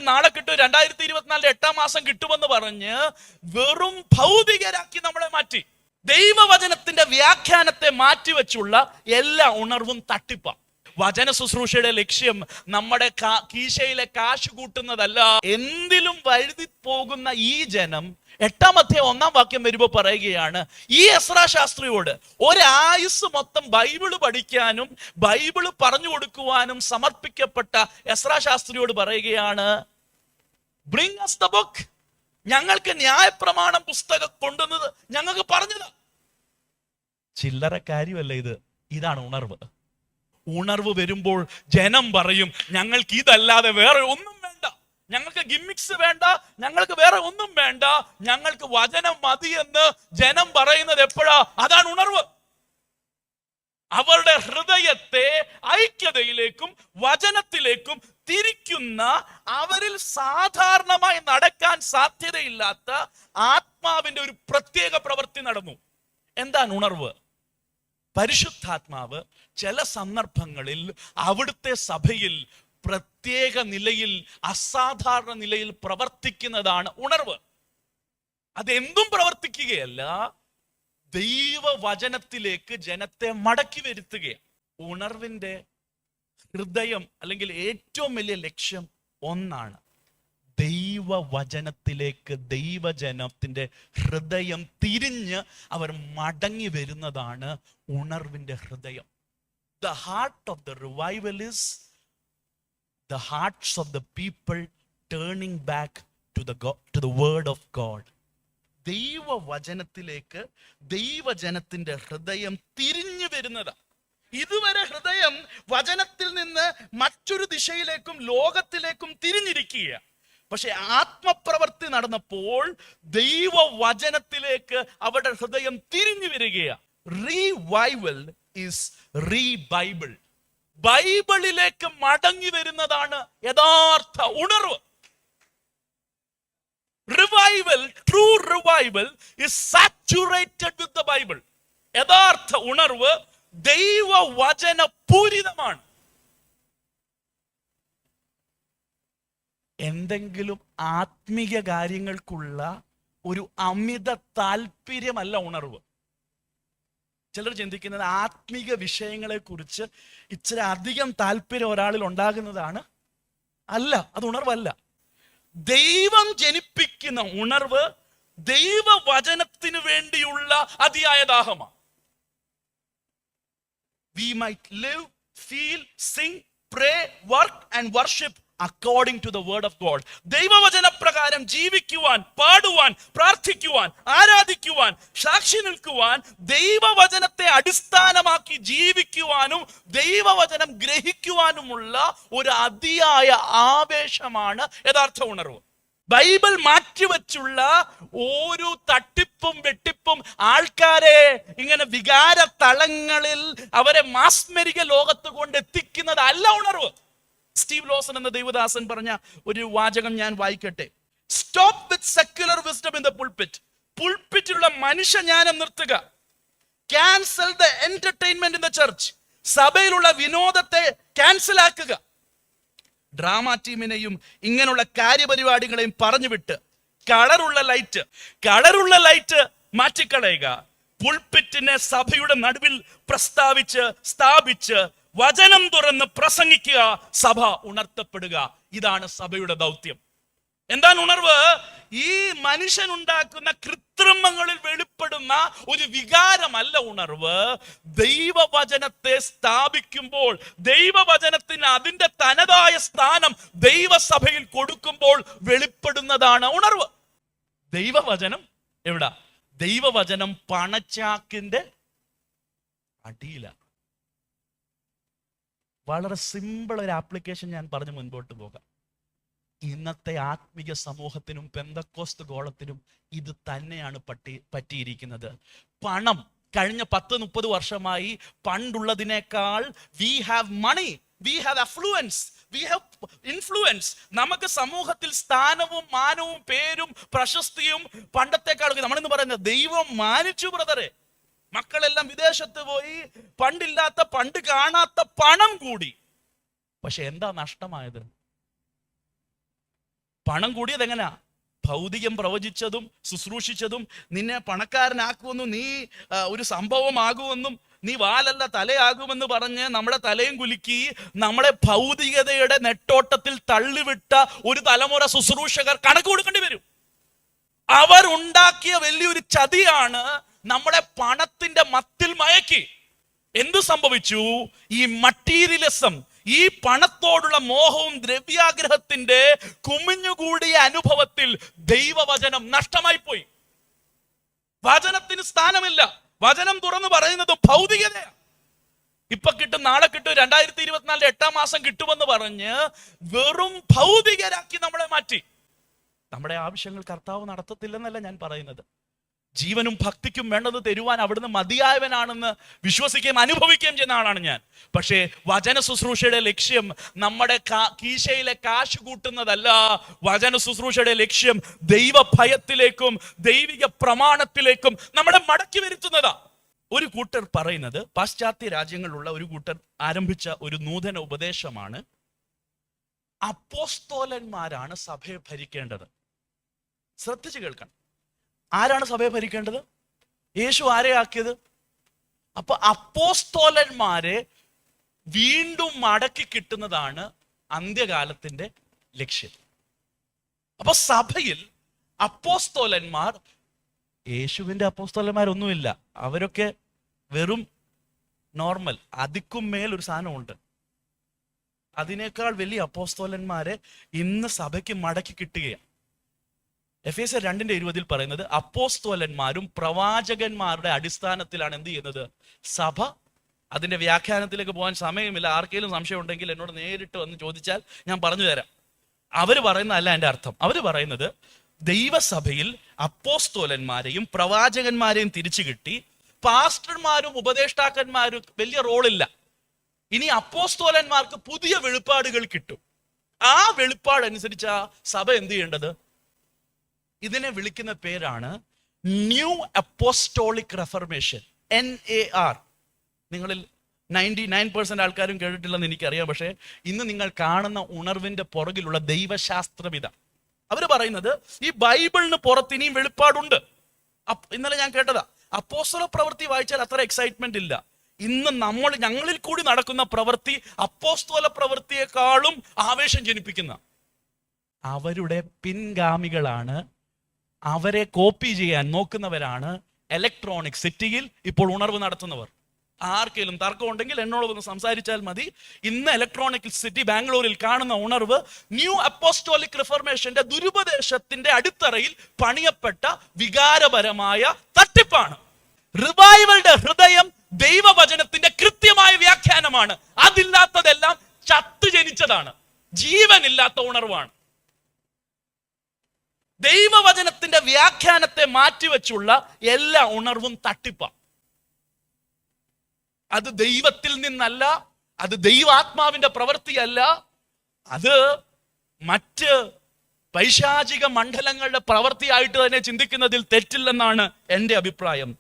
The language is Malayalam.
നാളെ കിട്ടും, 2024 8-ാം മാസം കിട്ടുമെന്ന് പറഞ്ഞ് വെറും ഭൗതികരാക്കി നമ്മളെ മാറ്റി. ദൈവവചനത്തിന്റെ വ്യാഖ്യാനത്തെ മാറ്റിവെച്ചുള്ള എല്ലാ ഉണർവും തട്ടിപ്പ. വചന ശുശ്രൂഷയുടെ ലക്ഷ്യം നമ്മുടെ കീശയിലെ കാശ് കൂട്ടുന്നതല്ല. എന്തിലും വഴുതി പോകുന്ന ഈ ജനം 8-ാം അധ്യായം 1-ാം വാക്യം വരുമ്പോൾ പറയുകയാണ്, ഈ എസ്രാ ശാസ്ത്രിയോട് ഒരായുസ് മൊത്തം ബൈബിള് പഠിക്കാനും ബൈബിള് പറഞ്ഞു കൊടുക്കുവാനും സമർപ്പിക്കപ്പെട്ട എസ്രാ ശാസ്ത്രിയോട് പറയുകയാണ്, ബ്രിങ് us the book. ഞങ്ങൾക്ക് ന്യായപ്രമാണം പുസ്തകം കൊണ്ടുവന്നത് ഞങ്ങൾക്ക് പറഞ്ഞത്. ചില്ലറ കാര്യമല്ല ഇത്. ഇതാണ് ഉണർവ്. ഉണർവ് വരുമ്പോൾ ജനം പറയും, ഞങ്ങൾക്ക് ഇതല്ലാതെ വേറെ ഒന്നും വേണ്ട, ഞങ്ങൾക്ക് ഗിമ്മിക്സ് വേണ്ട, ഞങ്ങൾക്ക് വേറെ ഒന്നും വേണ്ട, ഞങ്ങൾക്ക് വചനം മതി എന്ന് ജനം പറയുന്നത് എപ്പോഴാ? അതാണ് ഉണർവ്. അവരുടെ ഹൃദയത്തെ ഐക്യതയിലേക്കും വചനത്തിലേക്കും തിരിക്കുന്ന, അവരിൽ സാധാരണമായി നടക്കാൻ സാധ്യതയില്ലാത്ത ആത്മാവിന്റെ ഒരു പ്രത്യേക പ്രവൃത്തി നടന്നു. എന്താണ് ഉണർവ്? പരിശുദ്ധാത്മാവ് ചില സന്ദർഭങ്ങളിൽ അവിടുത്തെ സഭയിൽ പ്രത്യേക നിലയിൽ, അസാധാരണ നിലയിൽ പ്രവർത്തിക്കുന്നതാണ് ഉണർവ്. അതെന്തും പ്രവർത്തിക്കുകയല്ല, ദൈവവചനത്തിലേക്ക് ജനത്തെ മടക്കി വരുത്തുകയാണ്. ഉണർവിന്റെ ഹൃദയം അല്ലെങ്കിൽ ഏറ്റവും വലിയ ലക്ഷ്യം ഒന്നാണ്, ദൈവവചനത്തിലേക്ക് ദൈവജനത്തിന്റെ ഹൃദയം തിരിഞ്ഞ് അവർ മടങ്ങി വരുന്നതാണ് ഉണർവിന്റെ ഹൃദയം. The heart of the revival is the hearts of the people turning back to the word of God. ദൈവവചനത്തിലേക്ക് ദൈവജനത്തിന്റെ ഹൃദയം തിരിഞ്ഞു വരുന്നതാ. ഇതുവരെ ഹൃദയം വചനത്തിൽ നിന്ന് മറ്റൊരു ദിശയിലേക്കും ലോകത്തിലേക്കും തിരിഞ്ഞിരിക്കുക. പക്ഷെ ആത്മപ്രവൃത്തി നടന്നപ്പോൾ ദൈവവചനത്തിലേക്ക് അവരുടെ ഹൃദയം തിരിഞ്ഞു വരികയാണ്. റീവൈവൽ ഈസ് റീബൈബിൾ. ബൈബിളിലേക്ക് മടങ്ങി വരുന്നതാണ് യഥാർത്ഥ ഉണർവ്. Revival, true revival is saturated with the Bible. യഥാർത്ഥ ഉണർവ് ദൈവവചന പൂരിതമാണ്. എന്തെങ്കിലും ആത്മീയ കാര്യങ്ങൾക്കുള്ള ഒരു അമിത താല്പര്യമല്ല ഉണർവ്. ചിലർ ചിന്തിക്കുന്നത് ആത്മീക വിഷയങ്ങളെ കുറിച്ച് ഇച്ചിരി അധികം താല്പര്യം ഒരാളിൽ ഉണ്ടാകുന്നതാണ്. അല്ല, അത് ഉണർവല്ല. ദൈവം ജനിപ്പിക്കുന്ന ഉണർവ് ദൈവവചനത്തിന് വേണ്ടിയുള്ള അതിയായ ദാഹമാണ്. We might live, feel, sing, pray, work and worship according to the word of God. ദൈവവചന പ്രകാരം ജീവിക്കുവാൻ, പാടുവാൻ, പ്രാർത്ഥിക്കുവാൻ, ആരാധിക്കുവാൻ, സാക്ഷി നിൽക്കുവാൻ, ദൈവവചനത്തെ അടിസ്ഥാനമാക്കി ജീവിക്കുവാനും ദൈവവചനം ഗ്രഹിക്കുവാനുമുള്ള ഒരു അതിയായ ആവേശമാണ് യഥാർത്ഥ ഉണർവ്. ബൈബിൾ മാറ്റിവെച്ചുള്ള ഒരു തട്ടിപ്പും വെട്ടിപ്പും ആൾക്കാരെ ഇങ്ങനെ വികാര തളങ്ങളിൽ അവരെ മാസ്മരിക ലോകത്ത് കൊണ്ട് എത്തിക്കുന്നതല്ല ഉണർവ്. സ്റ്റീവ് ലോസൺ എന്ന ദൈവദാസൻ പറഞ്ഞ ഒരു വാചകം ഞാൻ വായിക്കട്ടെ. Stop with secular wisdom in the pulpit. പുൾപിറ്റിലുള്ള മനുഷ്യജ്ഞാനം നിർത്തുക. Cancel the entertainment in the church. സഭയിലുള്ള വിനോദത്തെ ക്യാൻസൽ ആക്കുക. ഡ്രാമ ടീമിനെയും ഇങ്ങനെയുള്ള കാര്യപരിപാടികളെയും പറഞ്ഞു വിട്ട് കളറുള്ള ലൈറ്റ് മാറ്റിക്കളയുക. പുൾപിറ്റിനെ സഭയുടെ നടുവിൽ പ്രസ്താവിച്ച് സ്ഥാപിച്ച് വചനം തുറന്ന് പ്രസംഗിക്കുക. സഭ ഉണർത്തപ്പെടുക. ഇതാണ് സഭയുടെ ദൗത്യം. എന്താണ് ഉണർവ്? ഈ മനുഷ്യനുണ്ടാക്കുന്ന കൃത്രിമങ്ങളിൽ വെളിപ്പെടുന്ന ഒരു വികാരമല്ല ഉണർവ്. ദൈവവചനത്തെ സ്ഥാപിക്കുമ്പോൾ, ദൈവവചനത്തിന് അതിന്റെ തനതായ സ്ഥാനം ദൈവസഭയിൽ കൊടുക്കുമ്പോൾ വെളിപ്പെടുന്നതാണ് ഉണർവ്. ദൈവവചനം എവിടാ? ദൈവവചനം പണച്ചാക്കിന്റെ അടിയില. വളരെ സിമ്പിൾ ഒരു ആപ്ലിക്കേഷൻ ഞാൻ പറഞ്ഞ് മുൻപോട്ട് പോകാം. ഇന്നത്തെ ആത്മീയ സമൂഹത്തിനും പെന്തക്കോസ്ത് ഗോളത്തിനും ഇത് തന്നെയാണ് പറ്റിയിരിക്കുന്നത്. പണം കഴിഞ്ഞ 10-30 വർഷമായി പണ്ടുള്ളതിനേക്കാൾ we have money, we have affluence, we have influence. നമുക്ക് സമൂഹത്തിൽ സ്ഥാനവും മാനവും പേരും പ്രശസ്തിയും പണ്ടത്തെക്കാൾ നമ്മളിന്ന് പറയുന്നത് ദൈവം മാനിച്ചു ബ്രദറെ. മക്കളെല്ലാം വിദേശത്ത് പോയി, പണ്ട് കാണാത്ത പണം കൂടി. പക്ഷെ എന്താ നഷ്ടമായത്? പണം കൂടിയത് എങ്ങനെയാ? ഭൗതികം പ്രവചിച്ചതും ശുശ്രൂഷിച്ചതും നിന്നെ പണക്കാരനാക്കുമെന്നും നീ ഒരു സംഭവമാകുമെന്നും നീ വാലല്ല തലയാകുമെന്ന് പറഞ്ഞ് നമ്മുടെ തലയും കുലുക്കി നമ്മളെ ഭൗതികതയുടെ നെട്ടോട്ടത്തിൽ തള്ളിവിട്ട ഒരു തലമുറ ശുശ്രൂഷകർ കണക്ക് കൊടുക്കേണ്ടി വരും. അവരുണ്ടാക്കിയ വലിയൊരു ചതിയാണ് നമ്മളെ പണത്തിന്റെ മത്തിൽ മയക്കി. എന്തു സംഭവിച്ചു? ഈ മട്ടീരിയലിസം, ഈ പണത്തോടുള്ള മോഹവും ദ്രവ്യാഗ്രഹത്തിന്റെ കുമിഞ്ഞുകൂടിയ അനുഭവത്തിൽ ദൈവവചനം നഷ്ടമായി പോയി. വചനത്തിന് സ്ഥാനമില്ല. വചനം തുറന്നു പറയുന്നത് ഭൗതികതയാണ്. ഇപ്പൊ കിട്ടും, നാളെ കിട്ടും, 2024 8-ാം മാസം കിട്ടുമെന്ന് പറഞ്ഞ് വെറും ഭൗതികരാക്കി നമ്മളെ മാറ്റി. നമ്മുടെ ആവശ്യങ്ങൾ കർത്താവ് നടത്തത്തില്ലെന്നല്ല ഞാൻ പറയുന്നത്. ജീവനും ഭക്തിക്കും വേണ്ടത് തരുവാൻ അവിടുന്ന് മതിയായവനാണെന്ന് വിശ്വസിക്കുകയും അനുഭവിക്കുകയും ചെയ്യുന്ന ആളാണ് ഞാൻ. പക്ഷേ വചന ശുശ്രൂഷയുടെ ലക്ഷ്യം നമ്മുടെ കീശയിലെ കാശ് കൂട്ടുന്നതല്ല. വചന ശുശ്രൂഷയുടെ ലക്ഷ്യം ദൈവഭയത്തിലേക്കും ദൈവിക പ്രമാണത്തിലേക്കും നമ്മളെ മടക്കി വരുത്തുന്നതാ. ഒരു കൂട്ടർ പറയുന്നത്, പാശ്ചാത്യ രാജ്യങ്ങളിലുള്ള ഒരു കൂട്ടർ ആരംഭിച്ച ഒരു നൂതന ഉപദേശമാണ്, അപ്പോസ്തോലന്മാരാണ് സഭയെ ഭരിക്കേണ്ടത്. ശ്രദ്ധിച്ചു കേൾക്കണം. ആരാണ് സഭയെ ഭരിക്കേണ്ടത്? യേശു ആരെ ആക്കിയത്? അപ്പൊ അപ്പോസ്തോലന്മാരെ വീണ്ടും മടക്കി കിട്ടുന്നതാണ് അന്ത്യകാലത്തിന്റെ ലക്ഷ്യം. അപ്പൊ സഭയിൽ അപ്പോസ്തോലന്മാർ, യേശുവിന്റെ അപ്പോസ്തോലന്മാരൊന്നുമില്ല, അവരൊക്കെ വെറും നോർമൽ, അതിക്കും മേൽ ഒരു സാധനമുണ്ട്. അതിനേക്കാൾ വലിയ അപ്പോസ്തോലന്മാരെ ഇന്ന് സഭയ്ക്ക് മടക്കി കിട്ടുകയാണ്. എഫേസ്യർ 2:20 പറയുന്നത്, അപ്പോസ്തോലന്മാരും പ്രവാചകന്മാരുടെ അടിസ്ഥാനത്തിലാണ് എന്ത് ചെയ്യുന്നത്? സഭ. അതിന്റെ വ്യാഖ്യാനത്തിലേക്ക് പോകാൻ സമയമില്ല. ആർക്കെങ്കിലും സംശയം ഉണ്ടെങ്കിൽ എന്നോട് നേരിട്ട് വന്ന് ചോദിച്ചാൽ ഞാൻ പറഞ്ഞു തരാം. അവര് പറയുന്നതല്ല എൻ്റെ അർത്ഥം. അവര് പറയുന്നത് ദൈവസഭയിൽ അപ്പോസ്തോലന്മാരെയും പ്രവാചകന്മാരെയും തിരിച്ചു കിട്ടി, പാസ്റ്റർമാരും ഉപദേഷ്ടാക്കന്മാരും വലിയ റോളില്ല. ഇനി അപ്പോസ്തോലന്മാർക്ക് പുതിയ വെളിപ്പാടുകൾ കിട്ടും. ആ വെളിപ്പാടനുസരിച്ച് സഭ എന്ത് ചെയ്യേണ്ടത്? ഇതിനെ വിളിക്കുന്ന പേരാണ് ന്യൂ അപ്പോസ്റ്റോളിക് റെഫർമേഷൻ, NAR. നിങ്ങളിൽ 99% ആൾക്കാരും കേട്ടിട്ടില്ലെന്ന് എനിക്കറിയാം. പക്ഷേ ഇന്ന് നിങ്ങൾ കാണുന്ന ഉണർവിന്റെ പുറകിലുള്ള ദൈവശാസ്ത്രവിധ. അവർ പറയുന്നത് ഈ ബൈബിളിന് പുറത്ത് ഇനിയും വെളിപ്പാടുണ്ട്. ഇന്നലെ ഞാൻ കേട്ടതാ, അപ്പോസ്തല പ്രവൃത്തി വായിച്ചാൽ അത്ര എക്സൈറ്റ്മെന്റ് ഇല്ല. ഇന്ന് ഞങ്ങളിൽ കൂടി നടക്കുന്ന പ്രവൃത്തി അപ്പോസ്തല പ്രവൃത്തിയെക്കാളും ആവേശം ജനിപ്പിക്കുന്ന അവരുടെ പിൻഗാമികളാണ്. അവരെ കോപ്പി ചെയ്യാൻ നോക്കുന്നവരാണ് ഇലക്ട്രോണിക് സിറ്റിയിൽ ഇപ്പോൾ ഉണർവ് നടത്തുന്നവർ. ആർക്കെങ്കിലും തർക്കം ഉണ്ടെങ്കിൽ എന്നോടൊന്ന് സംസാരിച്ചാൽ മതി. ഇന്ന് ഇലക്ട്രോണിക് സിറ്റി ബാംഗ്ലൂരിൽ കാണുന്ന ഉണർവ് ന്യൂ അപ്പോസ്റ്റോളിക് റിഫർമേഷന്റെ ദുരുപദേശത്തിന്റെ അടിത്തറയിൽ പണിയപ്പെട്ട വികാരപരമായ തട്ടിപ്പാണ്. റിവൈവലുടെ ഹൃദയം ദൈവവചനത്തിന്റെ കൃത്യമായ വ്യാഖ്യാനമാണ്. അതില്ലാത്തതെല്ലാം ചത്തു ജനിച്ചതാണ്, ജീവനില്ലാത്ത ഉണർവാണ്. ദൈവവചനത്തിന്റെ വ്യാഖ്യാനത്തെ മാറ്റിവെച്ചുള്ള എല്ലാ ഉണർവും തട്ടിപ്പാണ്. അത് ദൈവത്തിൽ നിന്നല്ല, അത് ദൈവാത്മാവിന്റെ പ്രവൃത്തിയല്ല, അത് മറ്റ് പൈശാചിക മണ്ഡലങ്ങളുടെ പ്രവൃത്തിയായിട്ട് തന്നെ ചിന്തിക്കുന്നതിൽ തെറ്റില്ലെന്നാണ് എൻ്റെ അഭിപ്രായം.